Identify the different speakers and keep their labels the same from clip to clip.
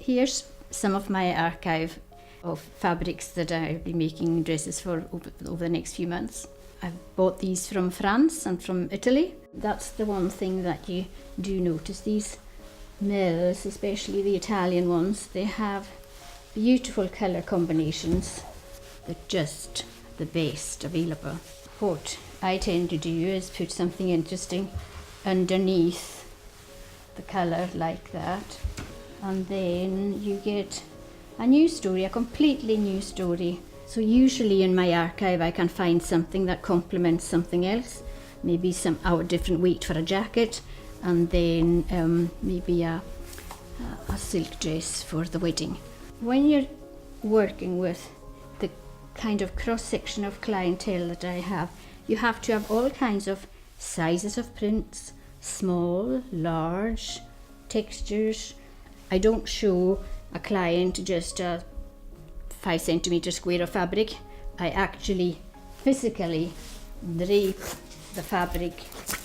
Speaker 1: Here's some of my archive of fabrics that I'll be making dresses for over the next few months. I've bought these from France and from Italy. That's the one thing that you do notice. These mills, especially the Italian ones, they have beautiful colour combinations. They're just the best available. What I tend to do is put something interesting underneath the colour like that, and then you get a new story, a completely new story. So usually in my archive I can find something that complements something else, maybe our different weight for a jacket, and then maybe a silk dress for the wedding. When you're working with the kind of cross-section of clientele that I have, you have to have all kinds of sizes of prints, small, large, textures. I don't show a client just a 5 centimeter square of fabric. I actually physically drape the fabric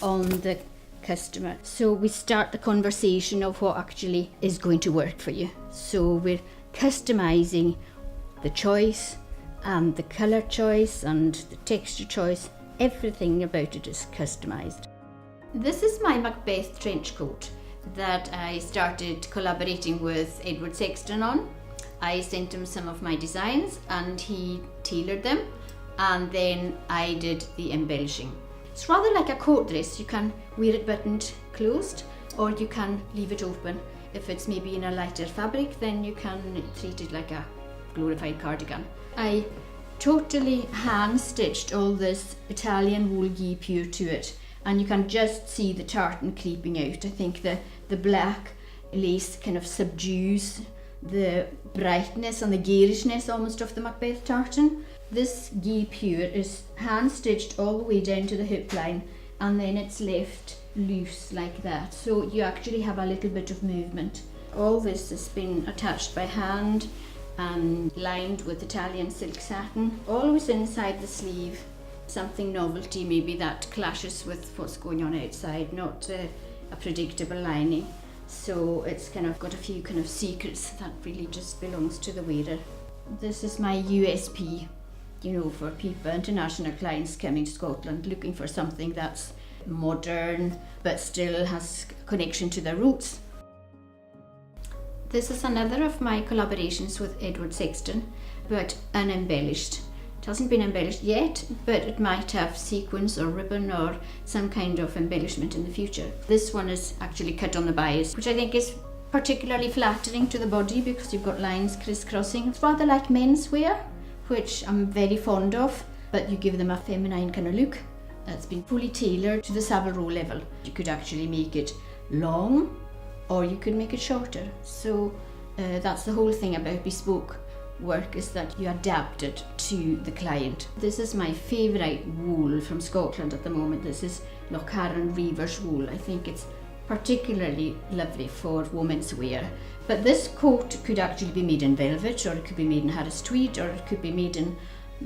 Speaker 1: on the customer. So we start the conversation of what actually is going to work for you. So we're customizing the choice and the color choice and the texture choice. Everything about it is customized. This is my Macbeth trench coat that I started collaborating with Edward Sexton on. I sent him some of my designs and he tailored them, and then I did the embellishing. It's rather like a coat dress. You can wear it buttoned closed, or you can leave it open. If it's maybe in a lighter fabric, then you can treat it like a glorified cardigan. I totally hand stitched all this Italian wool pure to it, and you can just see the tartan creeping out. I think the black lace kind of subdues the brightness and the garishness almost of the Macbeth tartan. This ghee pure is hand stitched all the way down to the hip line, and then it's left loose like that, so you actually have a little bit of movement. All this has been attached by hand and lined with Italian silk satin, always inside the sleeve. Something novelty maybe that clashes with what's going on outside, not a predictable lining. So it's kind of got a few kind of secrets that really just belongs to the wearer. This is my USP, for people, international clients coming to Scotland looking for something that's modern but still has connection to their roots. This is another of my collaborations with Edward Sexton, but unembellished. It hasn't been embellished yet, but it might have sequins or ribbon or some kind of embellishment in the future. This one is actually cut on the bias, which I think is particularly flattering to the body because you've got lines crisscrossing. It's rather like menswear, which I'm very fond of, but you give them a feminine kind of look. It's been fully tailored to the savile row level. You could actually make it long, or you could make it shorter. So that's the whole thing about bespoke work, is that you adapt it to the client. This is my favourite wool from Scotland at the moment. This is Lochcarron Reivers wool. I think it's particularly lovely for women's wear. But this coat could actually be made in velvet, or it could be made in Harris tweed, or it could be made in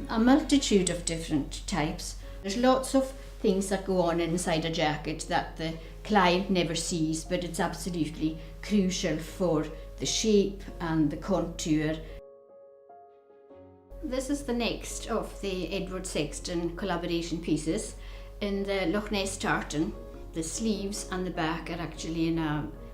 Speaker 1: a multitude of different types. There's lots of things that go on inside a jacket that the client never sees, but it's absolutely crucial for the shape and the contour. This is the next of the Edward Sexton collaboration pieces in the Loch Ness tartan. The sleeves and the back are actually in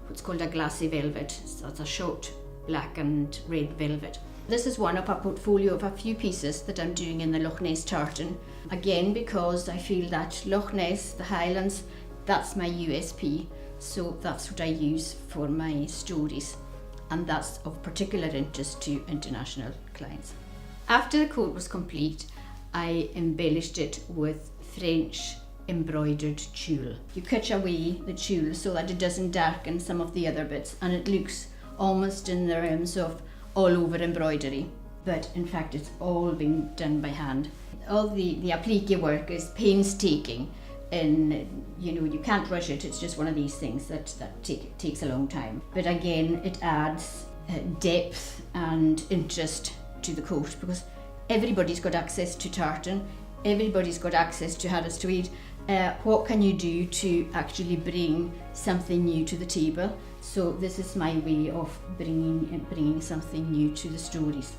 Speaker 1: what's called a glassy velvet. So it's a short black and red velvet. This is one of a portfolio of a few pieces that I'm doing in the Loch Ness tartan. Again, because I feel that Loch Ness, the Highlands, that's my USP. So that's what I use for my stories. And that's of particular interest to international clients. After the coat was complete, I embellished it with French embroidered tulle. You cut away the tulle so that it doesn't darken some of the other bits, and it looks almost in the realms of all over embroidery, but in fact it's all been done by hand. All the applique work is painstaking, and you can't rush it. It's just one of these things that takes a long time. But again, it adds depth and interest to the coat, because everybody's got access to tartan, everybody's got access to Harris tweed. What can you do to actually bring something new to the table? So this is my way of bringing something new to the stories.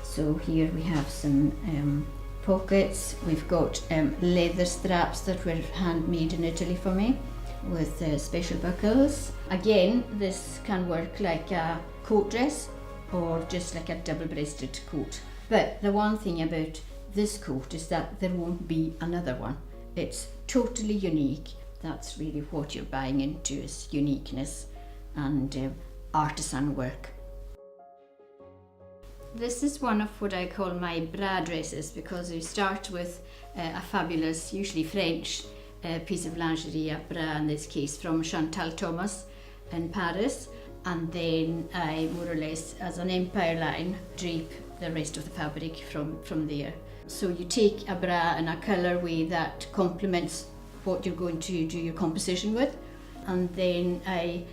Speaker 1: So here we have some pockets. We've got leather straps that were handmade in Italy for me with special buckles. Again, this can work like a coat dress or just like a double-breasted coat. But the one thing about this coat is that there won't be another one. It's totally unique. That's really what you're buying into, is uniqueness and artisan work. This is one of what I call my bra dresses, because we start with a fabulous, usually French, piece of lingerie, a bra in this case, from Chantal Thomas in Paris, and then I more or less, as an empire line, drape the rest of the fabric from there. So you take a bra in a colourway that complements what you're going to do your composition with, and then I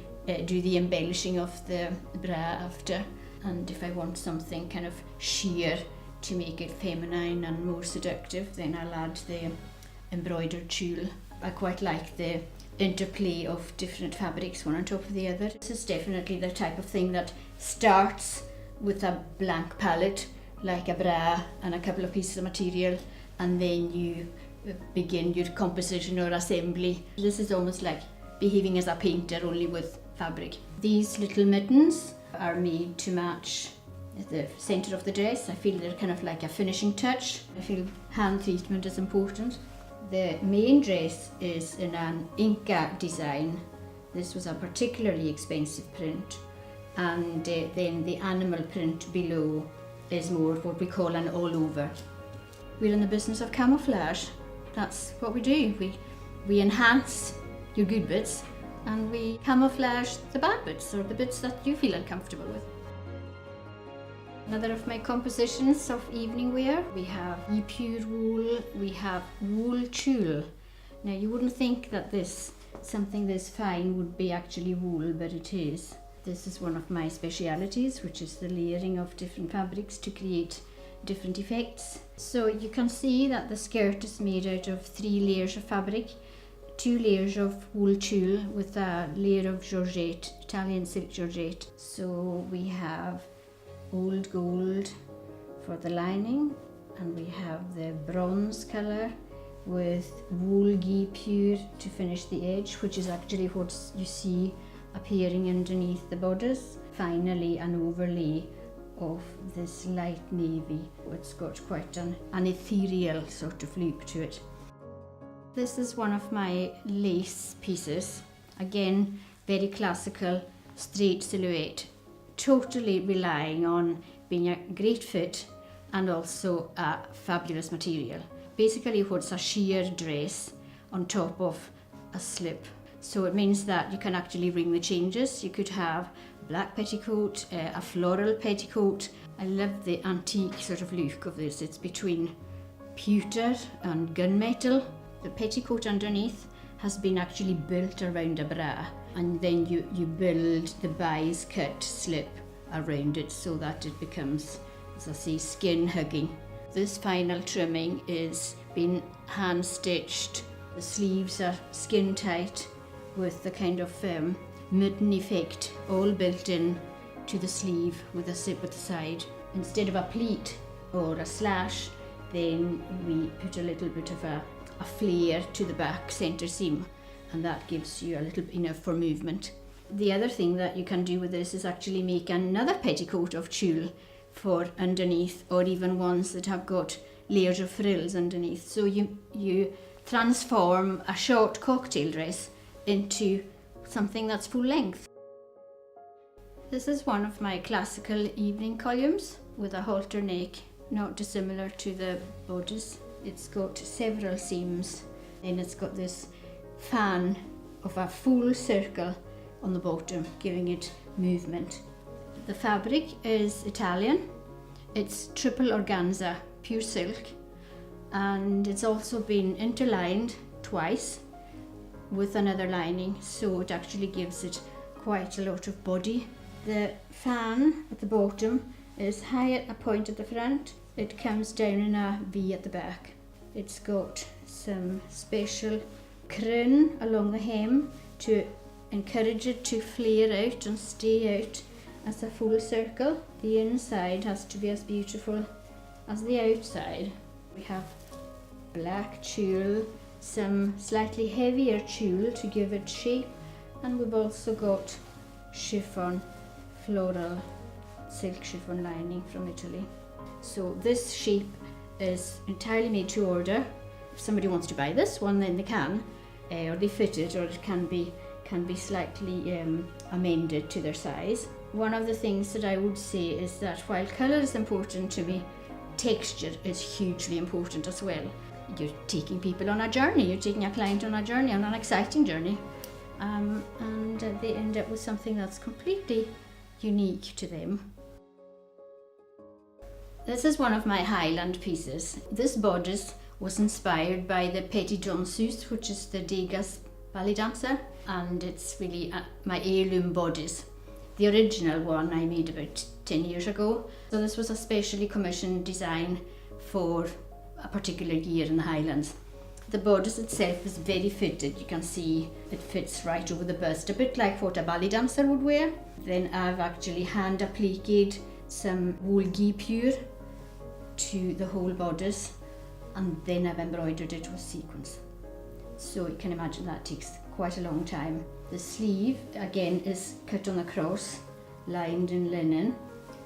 Speaker 1: do the embellishing of the bra after. And if I want something kind of sheer to make it feminine and more seductive, then I'll add the embroidered tulle. I quite like the interplay of different fabrics one on top of the other. This is definitely the type of thing that starts with a blank palette, like a bra and a couple of pieces of material, and then you begin your composition or assembly. This is almost like behaving as a painter, only with fabric. These little mittens are made to match the centre of the dress. I feel they're kind of like a finishing touch. I feel hand treatment is important. The main dress is in an Inca design. This was a particularly expensive print, and then the animal print below is more what we call an all over. We're in the business of camouflage. That's what we do. We enhance your good bits and we camouflage the bad bits, or the bits that you feel uncomfortable with. Another of my compositions of evening wear, we have pure wool, we have wool tulle. Now you wouldn't think that something this fine would be actually wool, but it is. This is one of my specialities, which is the layering of different fabrics to create different effects. So you can see that the skirt is made out of 3 layers of fabric, 2 layers of wool tulle with a layer of georgette, Italian silk georgette. So we have old gold for the lining, and we have the bronze colour with wool ghee pure to finish the edge, which is actually what you see appearing underneath the bodice. Finally, an overlay of this light navy. It's got quite an ethereal sort of look to it. This is one of my lace pieces. Again, very classical, straight silhouette, totally relying on being a great fit and also a fabulous material. Basically, what's a sheer dress on top of a slip. So it means that you can actually ring the changes. You could have black petticoat, a floral petticoat. I love the antique sort of look of this. It's between pewter and gunmetal. The petticoat underneath has been actually built around a bra, and then you build the bias cut slip around it so that it becomes, as I say, skin hugging. This final trimming is been hand stitched. The sleeves are skin tight with the kind of mitten effect all built in to the sleeve with a zip at the side. Instead of a pleat or a slash, then we put a little bit of a flare to the back centre seam, and that gives you a little enough for movement. The other thing that you can do with this is actually make another petticoat of tulle for underneath, or even ones that have got layers of frills underneath. So you transform a short cocktail dress into something that's full length. This is one of my classical evening columns with a halter neck, not dissimilar to the bodice. It's got several seams, and it's got this fan of a full circle on the bottom, giving it movement. The fabric is Italian. It's triple organza, pure silk, and it's also been interlined twice with another lining, so it actually gives it quite a lot of body. The fan at the bottom is high at a point at the front. It comes down in a V at the back. It's got some special crin along the hem to encourage it to flare out and stay out as a full circle. The inside has to be as beautiful as the outside. We have black tulle, some slightly heavier tulle to give it shape, and we've also got chiffon, floral silk chiffon lining from Italy. So this shape is entirely made to order. If somebody wants to buy this one, then they can, or they fit it, or it can be slightly amended to their size. One of the things that I would say is that while colour is important to me, texture is hugely important as well. You're taking people on a journey, you're taking a client on a journey, on an exciting journey, and they end up with something that's completely unique to them. This is one of my Highland pieces. This bodice was inspired by the Petite Danseuse, which is the Degas ballet dancer, and it's really my heirloom bodice. The original one I made about 10 years ago. So this was a specially commissioned design for a particular year in the Highlands. The bodice itself is very fitted. You can see it fits right over the bust, a bit like what a ballet dancer would wear. Then I've actually hand appliqued some wool guipure to the whole bodice, and then I've embroidered it with sequins. So you can imagine that takes quite a long time. The sleeve again is cut on a cross, lined in linen.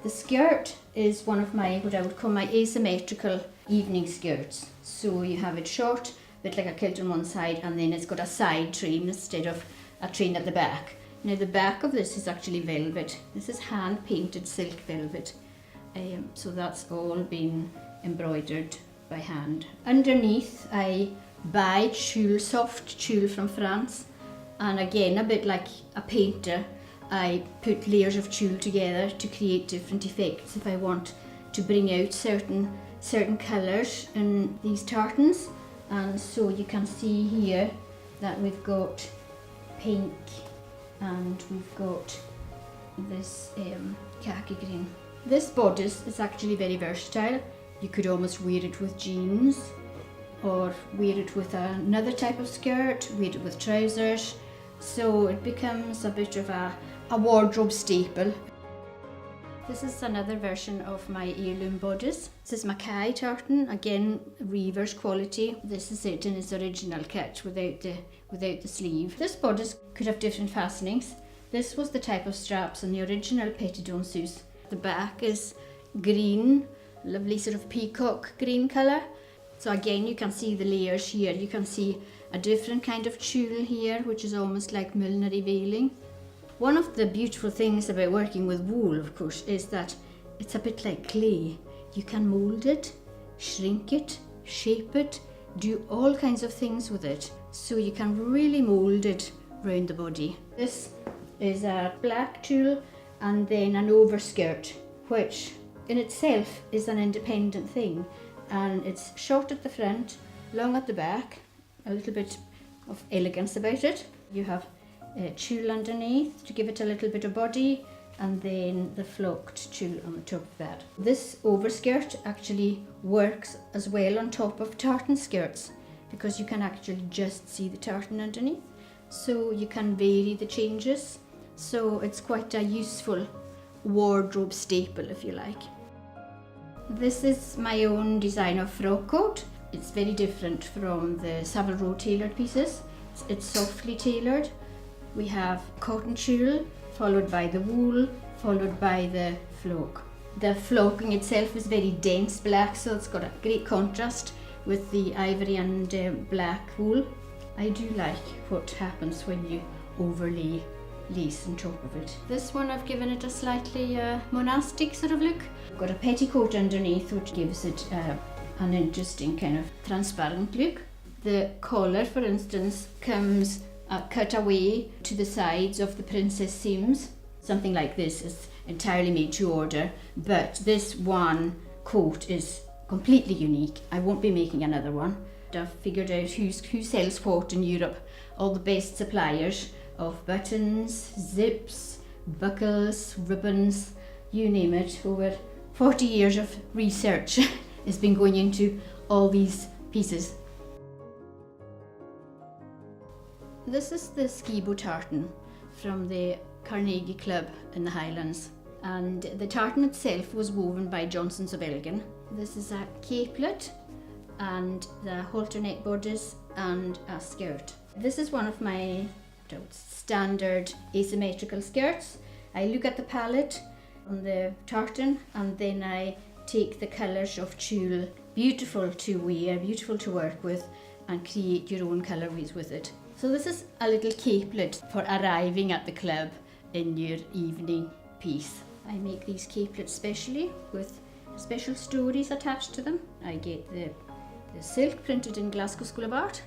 Speaker 1: The skirt is one of my, what I would call my asymmetrical evening skirts. So you have it short, a bit like a kilt on one side, and then it's got a side train instead of a train at the back. Now the back of this is actually velvet. This is hand painted silk velvet. So that's all been embroidered by hand. Underneath I buy tulle, soft tulle from France, and again, a bit like a painter, I put layers of tulle together to create different effects if I want to bring out certain colours in these tartans. And so you can see here that we've got pink and we've got this khaki green. This bodice is actually very versatile. You could almost wear it with jeans, or wear it with another type of skirt, wear it with trousers. So it becomes a bit of a wardrobe staple. This is another version of my heirloom bodice. This is Mackay tartan, again weaver's quality. This is it in its original cut without the sleeve. This bodice could have different fastenings. This was the type of straps on the original Petite Danseuse. The back is green, lovely sort of peacock green colour. So again, you can see the layers here. You can see a different kind of tulle here, which is almost like millinery veiling. One of the beautiful things about working with wool, of course, is that it's a bit like clay. You can mould it, shrink it, shape it, do all kinds of things with it. So you can really mould it around the body. This is a black tulle and then an overskirt, which in itself is an independent thing. And it's short at the front, long at the back, a little bit of elegance about it. You have tulle underneath to give it a little bit of body, and then the flocked tulle on the top of that. This overskirt actually works as well on top of tartan skirts, because you can actually just see the tartan underneath, so you can vary the changes. So it's quite a useful wardrobe staple, if you like. This is my own design of frock coat. It's very different from the Savile Row tailored pieces. It's softly tailored. We have cotton tulle, followed by the wool, followed by the flock. The flocking itself is very dense black, so it's got a great contrast with the ivory and black wool. I do like what happens when you overlay lace on top of it. This one I've given it a slightly monastic sort of look. I've got a petticoat underneath, which gives it an interesting kind of transparent look. The collar, for instance, comes cut away to the sides of the princess seams. Something like this is entirely made to order, but this one coat is completely unique. I won't be making another one. I've figured out who sells what in Europe, all the best suppliers of buttons, zips, buckles, ribbons, you name it. Over 40 years of research has been going into all these pieces. This is the skibo tartan. from the Carnegie Club in the Highlands. And the tartan itself was woven by Johnson's of Elgin. This is a capelet and the halter neck bodice and a skirt. This is one of my standard asymmetrical skirts. I look at the palette on the tartan and then I take the colours of tulle, beautiful to wear, beautiful to work with, and create your own colourways with it. So this is a little capelet for arriving at the club in your evening piece. I make these capelets specially with special stories attached to them. I get the silk printed in Glasgow School of Art.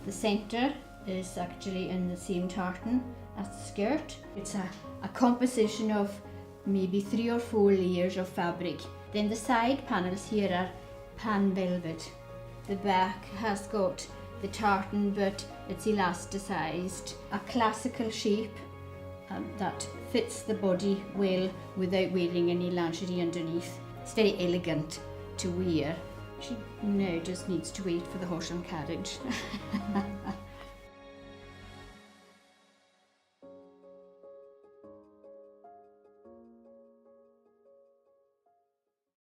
Speaker 1: The centre is actually in the same tartan as the skirt. It's a composition of maybe 3 or 4 layers of fabric. Then the side panels here are pan velvet. The back has got the tartan, but it's elasticized, a classical shape that fits the body well without wearing any lingerie underneath. It's very elegant to wear. She now just needs to wait for the horse and carriage.